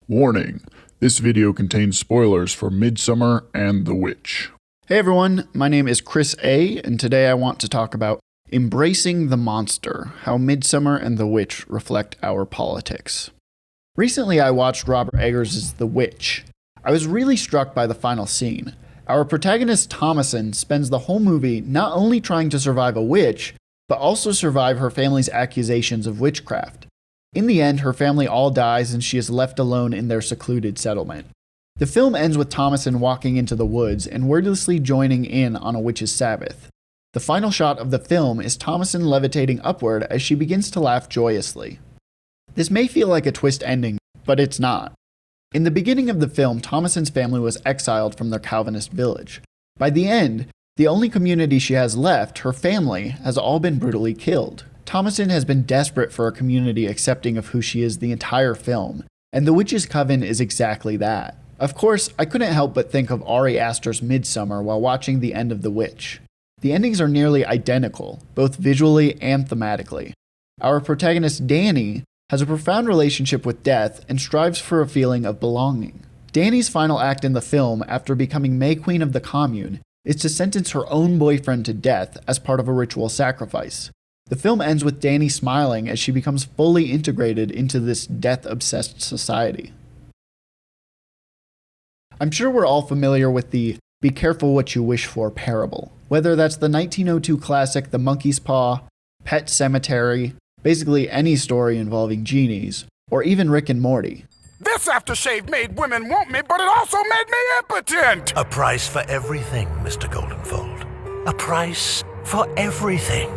Warning, this video contains spoilers for Midsommar and The Witch. Hey everyone, my name is Chris A, and today I want to talk about embracing the monster, how Midsommar and The Witch reflect our politics. Recently I watched Robert Eggers' The Witch. I was really struck by the final scene. Our protagonist Thomasin spends the whole movie not only trying to survive a witch, but also survive her family's accusations of witchcraft. In the end, her family all dies and she is left alone in their secluded settlement. The film ends with Thomasin walking into the woods and wordlessly joining in on a witch's sabbath. The final shot of the film is Thomasin levitating upward as she begins to laugh joyously. This may feel like a twist ending, but it's not. In the beginning of the film, Thomasin's family was exiled from their Calvinist village. By the end, the only community she has left, her family, has all been brutally killed. Thomasin has been desperate for a community accepting of who she is the entire film, and The Witch's Coven is exactly that. Of course, I couldn't help but think of Ari Aster's Midsommar while watching the end of The Witch. The endings are nearly identical, both visually and thematically. Our protagonist Danny has a profound relationship with death and strives for a feeling of belonging. Danny's final act in the film, after becoming May Queen of the Commune, is to sentence her own boyfriend to death as part of a ritual sacrifice. The film ends with Danny smiling as she becomes fully integrated into this death-obsessed society. I'm sure we're all familiar with the "be careful what you wish for" parable, whether that's the 1902 classic The Monkey's Paw, Pet Sematary, basically any story involving genies, or even Rick and Morty. This aftershave made women want me, but it also made me impotent! A price for everything, Mr. Goldenfold. A price for everything.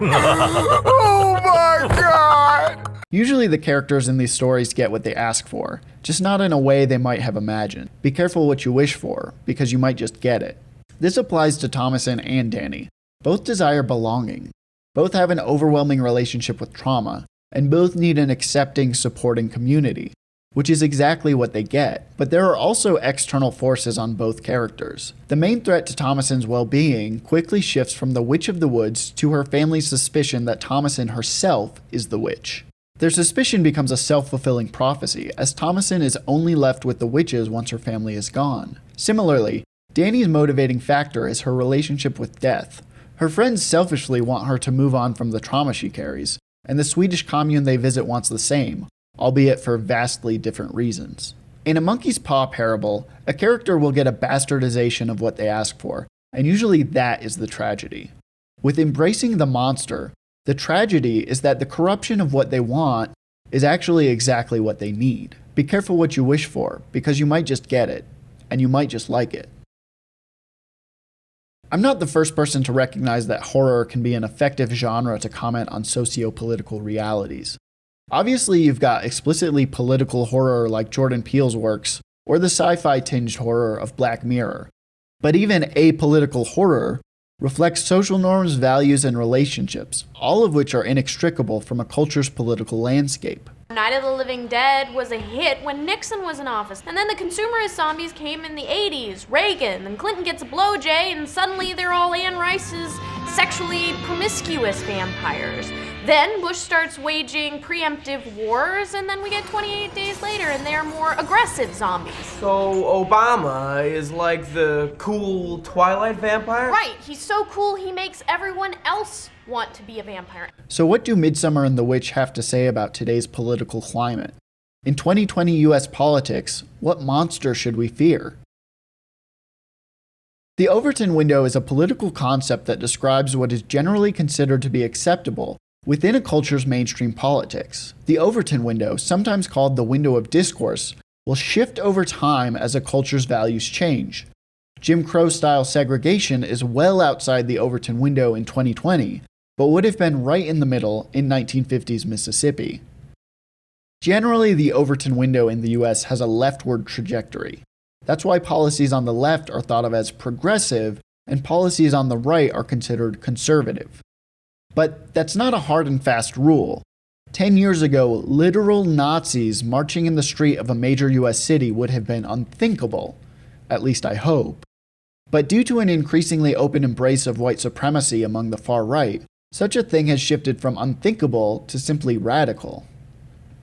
Oh my god! Usually the characters in these stories get what they ask for, just not in a way they might have imagined. Be careful what you wish for, because you might just get it. This applies to Thomasin and Danny. Both desire belonging. Both have an overwhelming relationship with trauma, and both need an accepting, supporting community, which is exactly what they get. But there are also external forces on both characters. The main threat to Thomasin's well-being quickly shifts from the Witch of the Woods to her family's suspicion that Thomasin herself is the witch. Their suspicion becomes a self-fulfilling prophecy, as Thomasin is only left with the witches once her family is gone. Similarly, Danny's motivating factor is her relationship with death. Her friends selfishly want her to move on from the trauma she carries, and the Swedish commune they visit wants the same, albeit for vastly different reasons. In a monkey's paw parable, a character will get a bastardization of what they ask for, and usually that is the tragedy. With embracing the monster, the tragedy is that the corruption of what they want is actually exactly what they need. Be careful what you wish for, because you might just get it, and you might just like it. I'm not the first person to recognize that horror can be an effective genre to comment on socio-political realities. Obviously, you've got explicitly political horror like Jordan Peele's works, or the sci-fi tinged horror of Black Mirror. But even apolitical horror reflects social norms, values, and relationships, all of which are inextricable from a culture's political landscape. Night of the Living Dead was a hit when Nixon was in office, and then the consumerist zombies came in the 80s, Reagan, and Clinton gets a blowjay, and suddenly they're all Anne Rice's sexually promiscuous vampires. Then Bush starts waging preemptive wars, and then we get 28 days later, and they're more aggressive zombies. So Obama is like the cool Twilight vampire? Right, he's so cool he makes everyone else want to be a vampire. So what do Midsommar and The Witch have to say about today's political climate? In 2020 US politics, what monster should we fear? The Overton window is a political concept that describes what is generally considered to be acceptable within a culture's mainstream politics. The Overton window, sometimes called the window of discourse, will shift over time as a culture's values change. Jim Crow-style segregation is well outside the Overton window in 2020, but would have been right in the middle in 1950s Mississippi. Generally, the Overton window in the US has a leftward trajectory. That's why policies on the left are thought of as progressive, and policies on the right are considered conservative. But that's not a hard and fast rule. 10 years ago, literal Nazis marching in the street of a major US city would have been unthinkable, at least I hope. But due to an increasingly open embrace of white supremacy among the far right, such a thing has shifted from unthinkable to simply radical.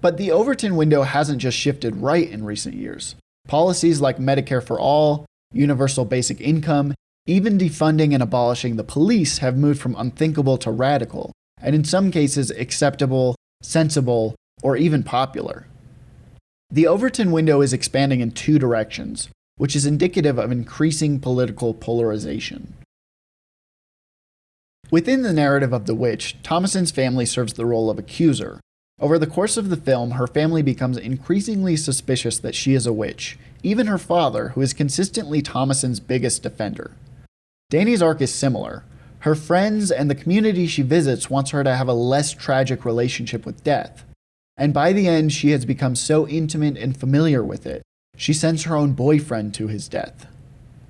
But the Overton window hasn't just shifted right in recent years. Policies like Medicare for All, universal basic income, even defunding and abolishing the police have moved from unthinkable to radical, and in some cases acceptable, sensible, or even popular. The Overton window is expanding in two directions, which is indicative of increasing political polarization. Within the narrative of The Witch, Thomason's family serves the role of accuser. Over the course of the film, her family becomes increasingly suspicious that she is a witch, even her father, who is consistently Thomason's biggest defender. Dani's arc is similar. Her friends and the community she visits wants her to have a less tragic relationship with death. And by the end, she has become so intimate and familiar with it, she sends her own boyfriend to his death.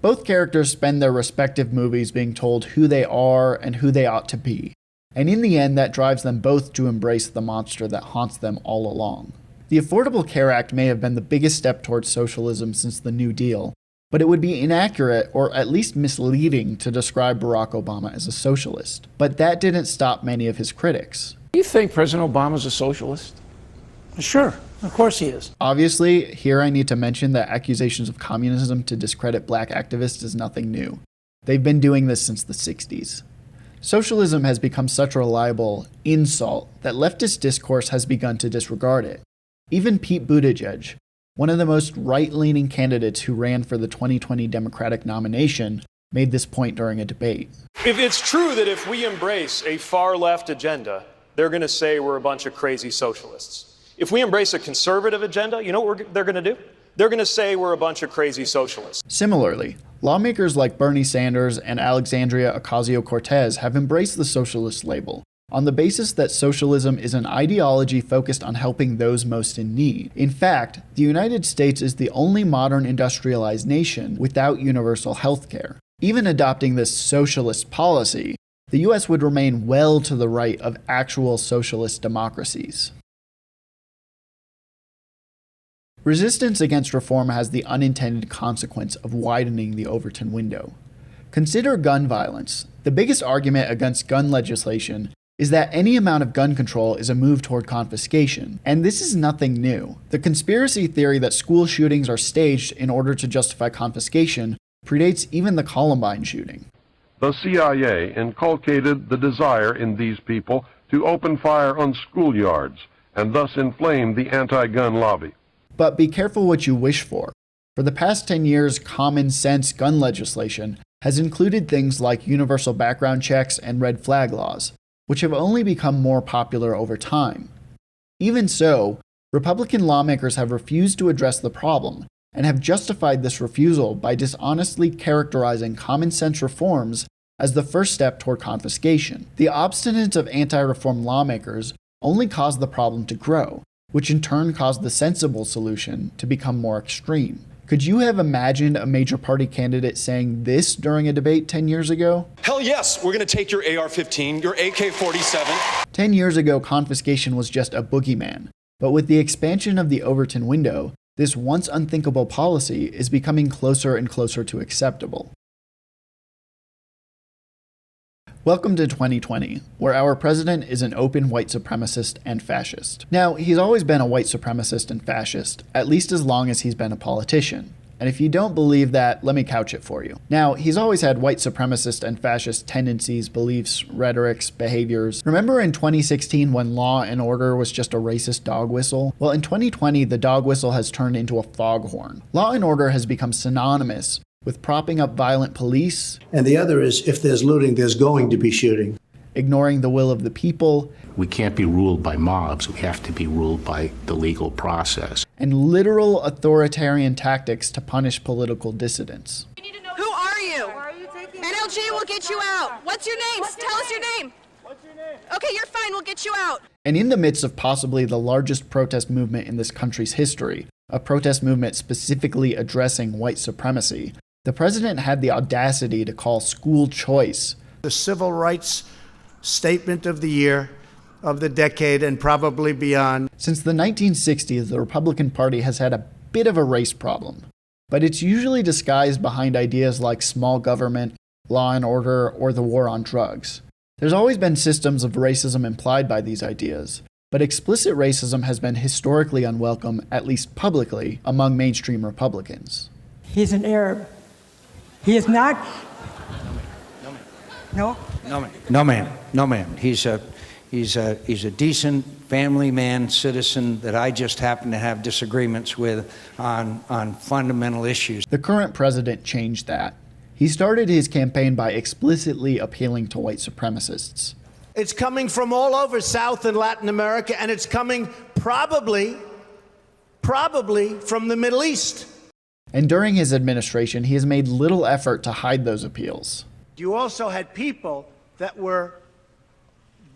Both characters spend their respective movies being told who they are and who they ought to be, and in the end that drives them both to embrace the monster that haunts them all along. The Affordable Care Act may have been the biggest step towards socialism since the New Deal, but it would be inaccurate or at least misleading to describe Barack Obama as a socialist. But that didn't stop many of his critics. You think President Obama's a socialist? Sure, of course he is. Obviously, here I need to mention that accusations of communism to discredit black activists is nothing new. They've been doing this since the 60s. Socialism has become such a reliable insult that leftist discourse has begun to disregard it. Even Pete Buttigieg, one of the most right-leaning candidates who ran for the 2020 Democratic nomination, made this point during a debate. If it's true that if we embrace a far-left agenda, they're going to say we're a bunch of crazy socialists. If we embrace a conservative agenda, you know what they're going to do? They're going to say we're a bunch of crazy socialists. Similarly, lawmakers like Bernie Sanders and Alexandria Ocasio-Cortez have embraced the socialist label, on the basis that socialism is an ideology focused on helping those most in need. In fact, the United States is the only modern industrialized nation without universal health care. Even adopting this socialist policy, the US would remain well to the right of actual socialist democracies. Resistance against reform has the unintended consequence of widening the Overton window. Consider gun violence. The biggest argument against gun legislation is that any amount of gun control is a move toward confiscation. And this is nothing new. The conspiracy theory that school shootings are staged in order to justify confiscation predates even the Columbine shooting. The CIA inculcated the desire in these people to open fire on schoolyards and thus inflame the anti-gun lobby. But be careful what you wish for. For the past 10 years, common sense gun legislation has included things like universal background checks and red flag laws, which have only become more popular over time. Even so, Republican lawmakers have refused to address the problem and have justified this refusal by dishonestly characterizing common sense reforms as the first step toward confiscation. The obstinance of anti-reform lawmakers only caused the problem to grow, which in turn caused the sensible solution to become more extreme. Could you have imagined a major party candidate saying this during a debate 10 years ago? Hell yes, we're going to take your AR-15, your AK-47. 10 years ago, confiscation was just a boogeyman. But with the expansion of the Overton window, this once unthinkable policy is becoming closer and closer to acceptable. Welcome to 2020, where our president is an open white supremacist and fascist. Now, he's always been a white supremacist and fascist, at least as long as he's been a politician. And if you don't believe that, let me couch it for you. Now, he's always had white supremacist and fascist tendencies, beliefs, rhetorics, behaviors. Remember in 2016 when Law and Order was just a racist dog whistle? Well, in 2020, the dog whistle has turned into a foghorn. Law and Order has become synonymous with propping up violent police. And the other is, if there's looting, there's going to be shooting. Ignoring the will of the people. We can't be ruled by mobs. We have to be ruled by the legal process. And literal authoritarian tactics to punish political dissidents. Who are you? NLG will get you out. What's your name? Tell us your name. Okay, you're fine. We'll get you out. And in the midst of possibly the largest protest movement in this country's history, a protest movement specifically addressing white supremacy, the president had the audacity to call school choice the civil rights statement of the year, of the decade, and probably beyond. Since the 1960s, the Republican Party has had a bit of a race problem, but it's usually disguised behind ideas like small government, law and order, or the war on drugs. There's always been systems of racism implied by these ideas, But explicit racism has been historically unwelcome, at least publicly, among mainstream Republicans. He's an Arab. He is not. No? No, ma'am. No, ma'am. No, ma'am. He's a decent family man, citizen that I just happen to have disagreements with on fundamental issues. The current president changed that. He started his campaign by explicitly appealing to white supremacists. It's coming from all over South and Latin America, and it's coming probably from the Middle East. And during his administration, he has made little effort to hide those appeals. You also had people that were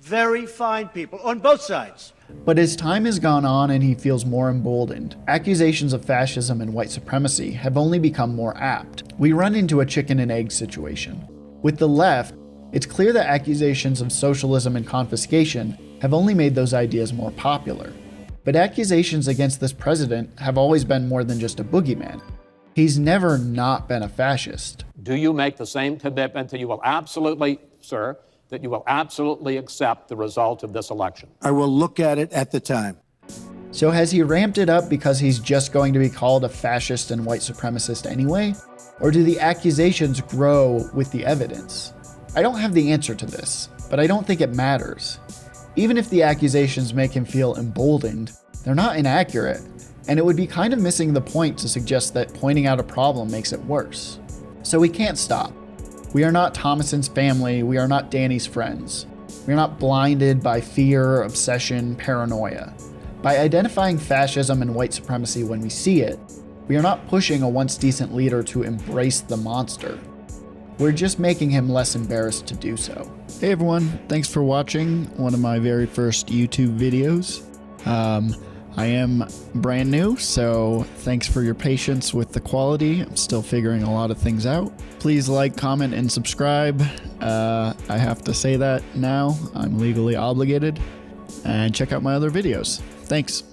very fine people on both sides. But as time has gone on and he feels more emboldened, accusations of fascism and white supremacy have only become more apt. We run into a chicken and egg situation. With the left, it's clear that accusations of socialism and confiscation have only made those ideas more popular. But accusations against this president have always been more than just a boogeyman. He's never not been a fascist. Do you make the same commitment that you will absolutely, sir, that you will absolutely accept the result of this election? I will look at it at the time. So has he ramped it up because he's just going to be called a fascist and white supremacist anyway? Or do the accusations grow with the evidence? I don't have the answer to this, but I don't think it matters. Even if the accusations make him feel emboldened, they're not inaccurate, and it would be kind of missing the point to suggest that pointing out a problem makes it worse. So we can't stop. We are not Thomason's family, we are not Danny's friends. We are not blinded by fear, obsession, paranoia. By identifying fascism and white supremacy when we see it, we are not pushing a once decent leader to embrace the monster. We're just making him less embarrassed to do so. Hey everyone, thanks for watching one of my very first YouTube videos. I am brand new, so thanks for your patience with the quality. I'm still figuring a lot of things out. Please like, comment, and subscribe. I have to say that now. I'm legally obligated. And check out my other videos. Thanks.